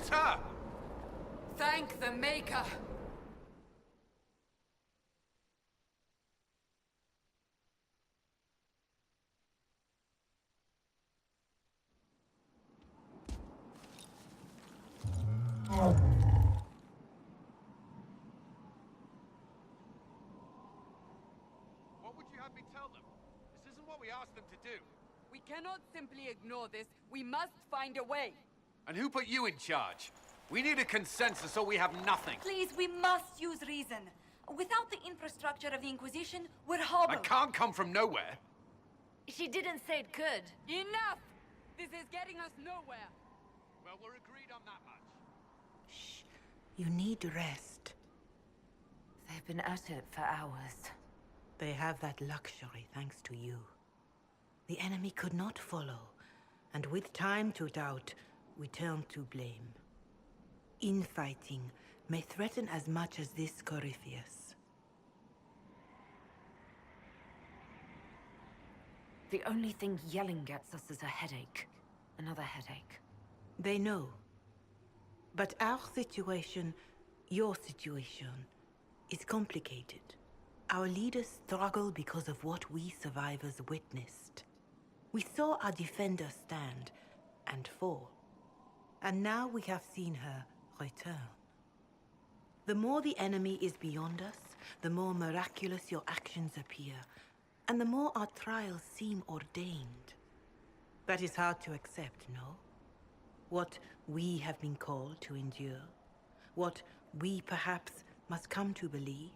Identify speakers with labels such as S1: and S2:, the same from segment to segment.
S1: her!
S2: Thank the Maker!
S1: What would you have me tell them? This isn't what we asked them to do.
S2: We cannot simply ignore this. We must find a way.
S1: And who put you in charge? We need a consensus or we have nothing.
S3: Please, we must use reason. Without the infrastructure of the Inquisition, we're hobbled.
S1: I can't come from nowhere.
S4: She didn't say it could.
S2: Enough! This is getting us nowhere.
S1: Well, we're agreed on that much.
S5: Shh. You need rest.
S4: They've been at it for hours.
S5: They have that luxury thanks to you. The enemy could not follow, and with time to doubt, we turn to blame. Infighting may threaten as much as this Corypheus.
S4: The only thing yelling gets us is a headache. Another headache.
S5: They know. But our situation, your situation, is complicated. Our leaders struggle because of what we survivors witnessed. We saw our defenders stand and fall. And now we have seen her return. The more the enemy is beyond us, the more miraculous your actions appear, and the more our trials seem ordained. That is hard to accept, no? What we have been called to endure, what we perhaps must come to believe.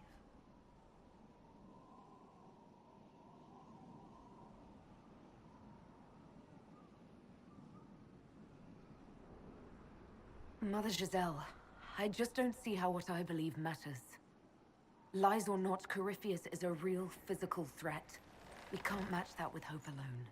S4: Mother Giselle, I just don't see how what I believe matters. Lies or not, Corypheus is a real physical threat. We can't match that with hope alone.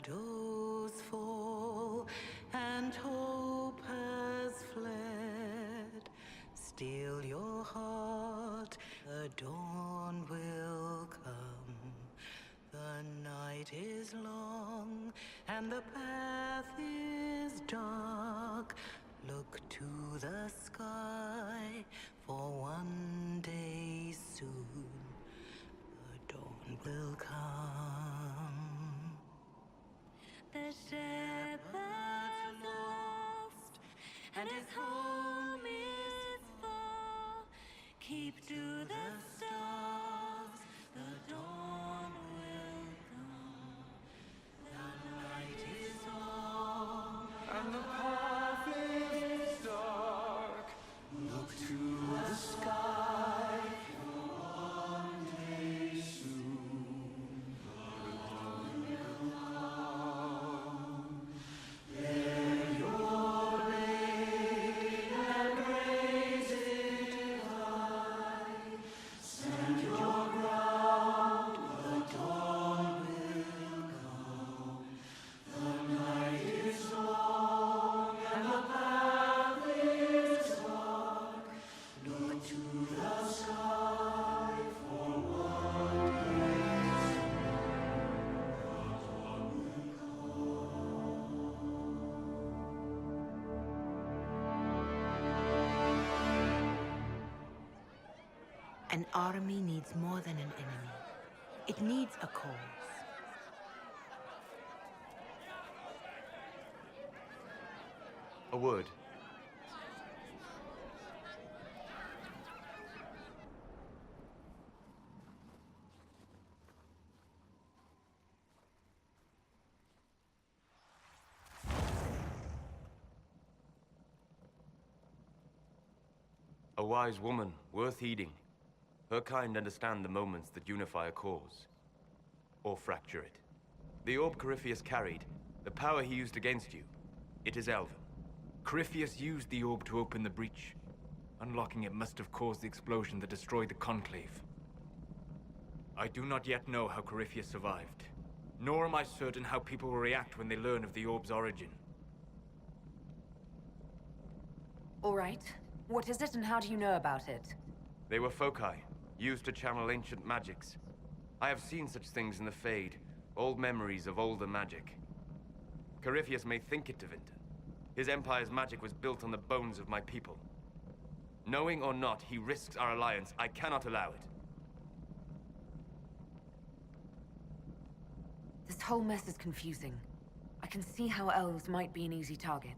S5: Shadows fall and hope has fled. Still your heart, the dawn will come. The night is long and the path is dark. Look to the sky, for one day soon the dawn will come.
S3: The shepherd's lost, and his home is far. Keep to the stars, the dawn will come. The night is long,
S1: And the path is dark. Look to the sky. One day soon, the dawn will come. Bear your blade and raise it high. Stand your ground, the dawn will come. The night is long and the path is dark. Look to the sky for one day
S5: An army needs more than an enemy. It needs a cause.
S1: A word. A wise woman, worth heeding. Her kind understand the moments that unify a cause. Or fracture it. The orb Corypheus carried, the power he used against you, it is Elven.
S6: Corypheus used the orb to open the breach. Unlocking it must have caused the explosion that destroyed the Conclave. I do not yet know how Corypheus survived. Nor am I certain how people will react when they learn of the orb's origin.
S4: All right. What is it and how do you know about it?
S1: They were foci, used to channel ancient magics. I have seen such things in the Fade, old memories of older magic. Corypheus may think it divined. His empire's magic was built on the bones of my people. Knowing or not, he risks our alliance. I cannot allow it.
S4: This whole mess is confusing. I can see how elves might be an easy target.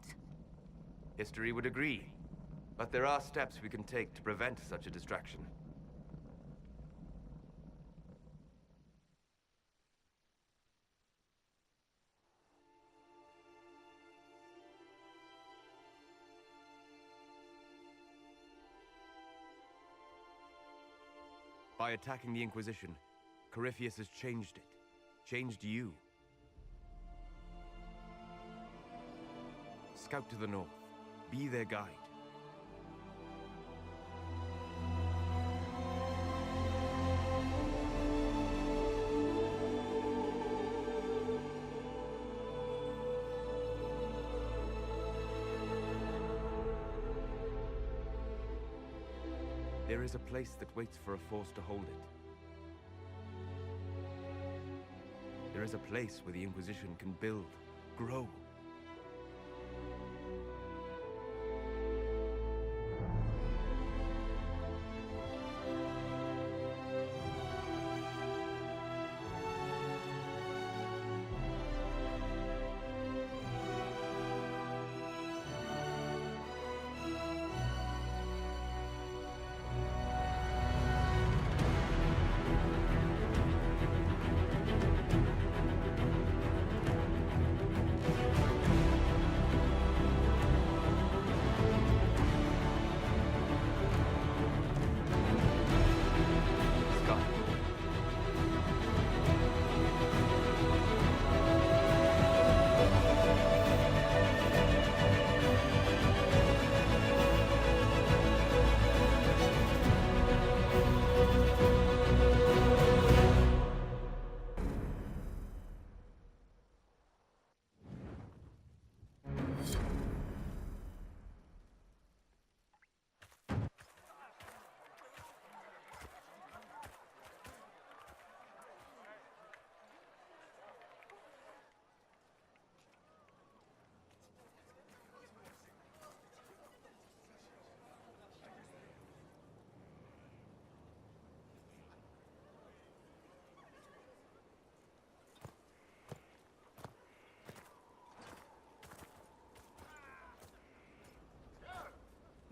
S1: History would agree. But there are steps we can take to prevent such a distraction. By attacking the Inquisition, Corypheus has changed it. Changed you. Scout to the north. Be their guide. There is a place that waits for a force to hold it. There is a place where the Inquisition can build, grow.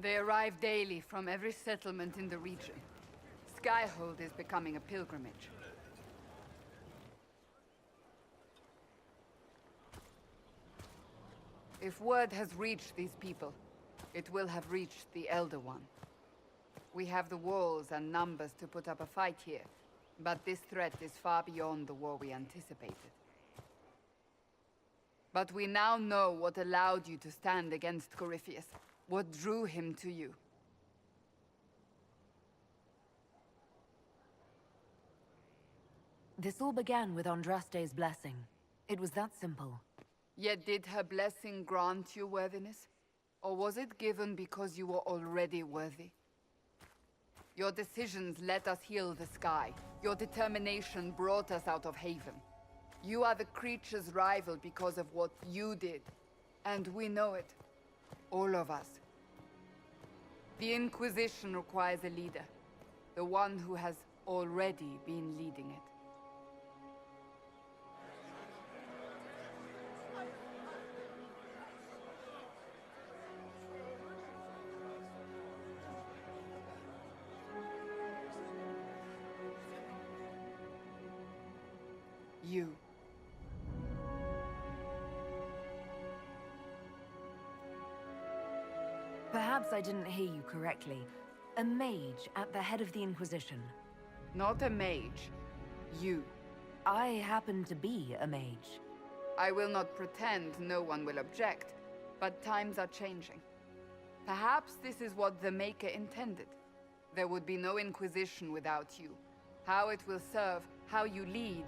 S2: They arrive daily from every settlement in the region. Skyhold is becoming a pilgrimage. If word has reached these people, it will have reached the Elder One. We have the walls and numbers to put up a fight here, but this threat is far beyond the war we anticipated. But we now know what allowed you to stand against Corypheus. What drew him to you?
S4: This all began with Andraste's blessing. It was that simple.
S2: Yet did her blessing grant you worthiness? Or was it given because you were already worthy? Your decisions let us heal the sky. Your determination brought us out of Haven. You are the creature's rival because of what you did. And we know it. All of us. The Inquisition requires a leader. The one who has already been leading it. You.
S4: Perhaps I didn't hear you correctly. A mage at the head of the Inquisition.
S2: Not a mage. You.
S4: I happen to be a mage.
S2: I will not pretend no one will object, but times are changing. Perhaps this is what the Maker intended. There would be no Inquisition without you. How it will serve, how you lead,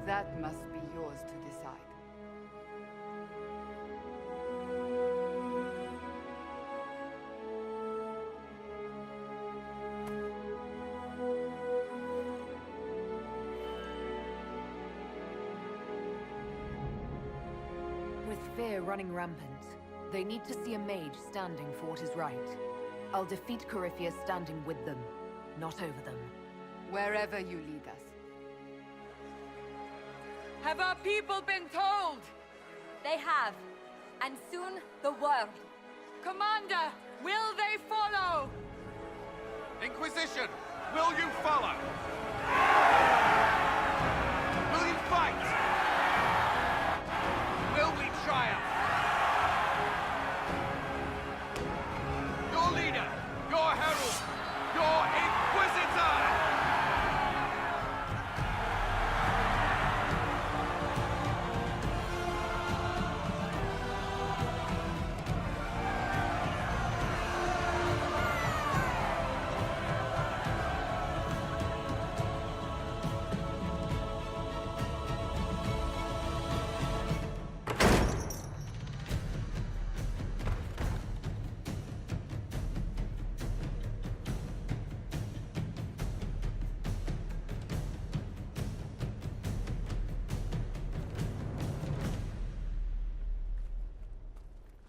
S2: that must be yours to decide.
S4: With fear running rampant, they need to see a mage standing for what is right. I'll defeat Corypheus standing with them, not over them.
S2: Wherever you lead us. Have our people been told?
S3: They have. And soon, the world.
S2: Commander, will they follow?
S7: Inquisition, will you follow? Will you fight? Will we triumph? Your leader, your herald, your Inquisitor!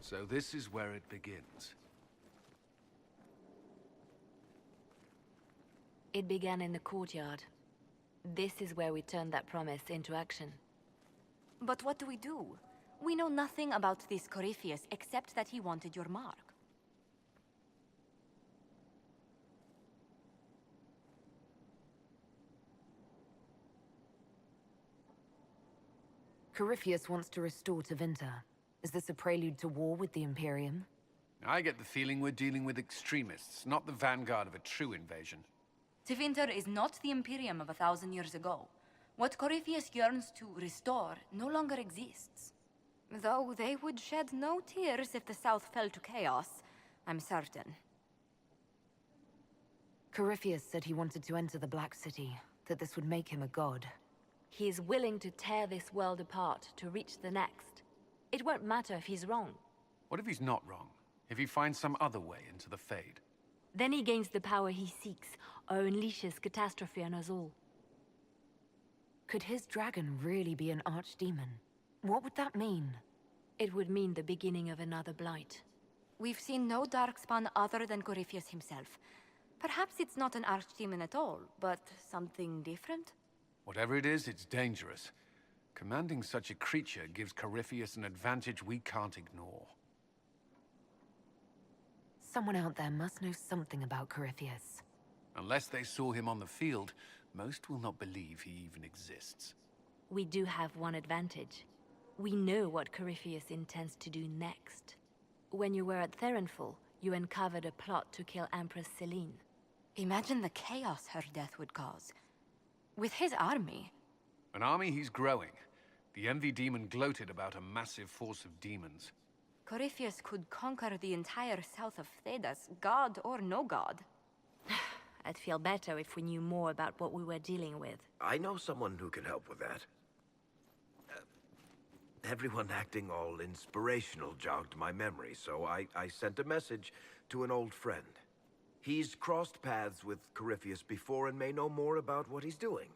S8: So this is where it begins.
S9: It began in the courtyard. This is where we turned that promise into action.
S3: But what do? We know nothing about this Corypheus except that he wanted your mark.
S4: Corypheus wants to restore Tevinter. Is this a prelude to war with the Imperium?
S8: I get the feeling we're dealing with extremists, not the vanguard of a true invasion.
S3: Tevinter is not the Imperium of 1,000 years ago. What Corypheus yearns to restore no longer exists. Though they would shed no tears if the South fell to chaos, I'm certain.
S4: Corypheus said he wanted to enter the Black City, that this would make him a god.
S9: He is willing to tear this world apart to reach the next. It won't matter if he's wrong.
S8: What if he's not wrong? If he finds some other way into the Fade?
S9: Then he gains the power he seeks, or unleashes catastrophe on us all.
S4: Could his dragon really be an archdemon? What would that mean?
S9: It would mean the beginning of another blight.
S3: We've seen no darkspawn other than Corypheus himself. Perhaps it's not an archdemon at all, but something different?
S8: Whatever it is, it's dangerous. Commanding such a creature gives Corypheus an advantage we can't ignore.
S4: Someone out there must know something about Corypheus.
S8: Unless they saw him on the field, most will not believe he even exists.
S9: We do have one advantage. We know what Corypheus intends to do next. When you were at Therenfall, you uncovered a plot to kill Empress Celine.
S3: Imagine the chaos her death would cause. With his army.
S8: An army he's growing. The Envy Demon gloated about a massive force of demons.
S3: Corypheus could conquer the entire south of Thedas, god or no god.
S9: I'd feel better if we knew more about what we were dealing with.
S10: I know someone who can help with that. Everyone acting all inspirational jogged my memory, so I sent a message to an old friend. He's crossed paths with Corypheus before and may know more about what he's doing.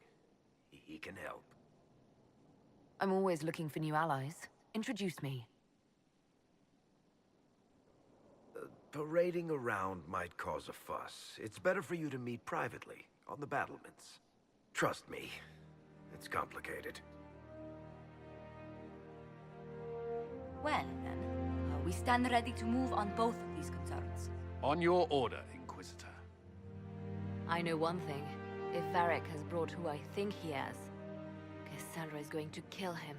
S10: He can help.
S4: I'm always looking for new allies. Introduce me.
S10: Parading around might cause a fuss. It's better for you to meet privately, on the battlements. Trust me, it's complicated.
S3: Well, then, we stand ready to move on both of these concerns.
S8: On your order, Inquisitor.
S9: I know one thing. If Varric has brought who I think he has, Cassandra is going to kill him.